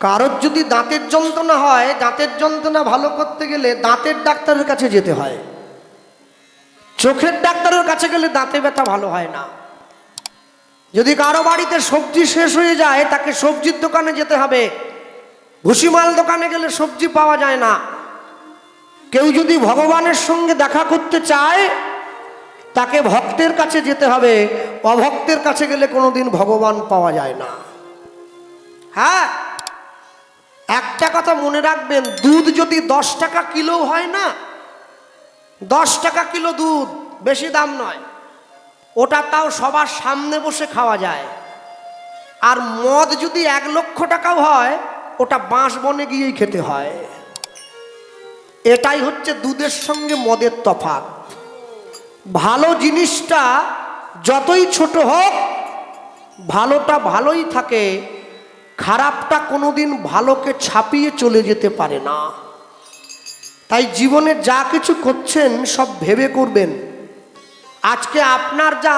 কারোর যদি দাঁতের যন্ত্রণা হয়, দাঁতের যন্ত্রণা ভালো করতে গেলে দাঁতের ডাক্তারের কাছে যেতে হয়। চোখের ডাক্তারের কাছে গেলে দাঁতে ব্যথা ভালো হয় না। যদি কারো বাড়িতে সবজি শেষ হয়ে যায়, তাকে সবজির দোকানে যেতে হবে। ভুসিমাল দোকানে গেলে সবজি পাওয়া যায় না। কেউ যদি ভগবানের সঙ্গে দেখা করতে চায়, তাকে ভক্তের কাছে যেতে হবে। অভক্তের কাছে গেলে কোনোদিন ভগবান পাওয়া যায় না। হ্যাঁ, একটা কথা মনে রাখবেন, দুধ যদি 10 টাকা কিলো হয় না, 10 টাকা কিলো দুধ, বেশি দাম নয়, ওটা তাও সবার সামনে বসে খাওয়া যায়। আর মদ যদি 1 লক্ষ টাকাও হয়, ওটা বাঁশ বনে গিয়েই খেতে হয়। এটাই হচ্ছে দুধের সঙ্গে মদের তফাৎ। ভালো জিনিসটা যতই ছোট হোক, ভালোটা ভালোই থাকে, খারাপটা কোনোদিন ভালোকে ছাপিয়ে চলে যেতে পারে না। তাই জীবনে যা কিছু করছেন সব ভেবে করবেন। আজকে আপনার যা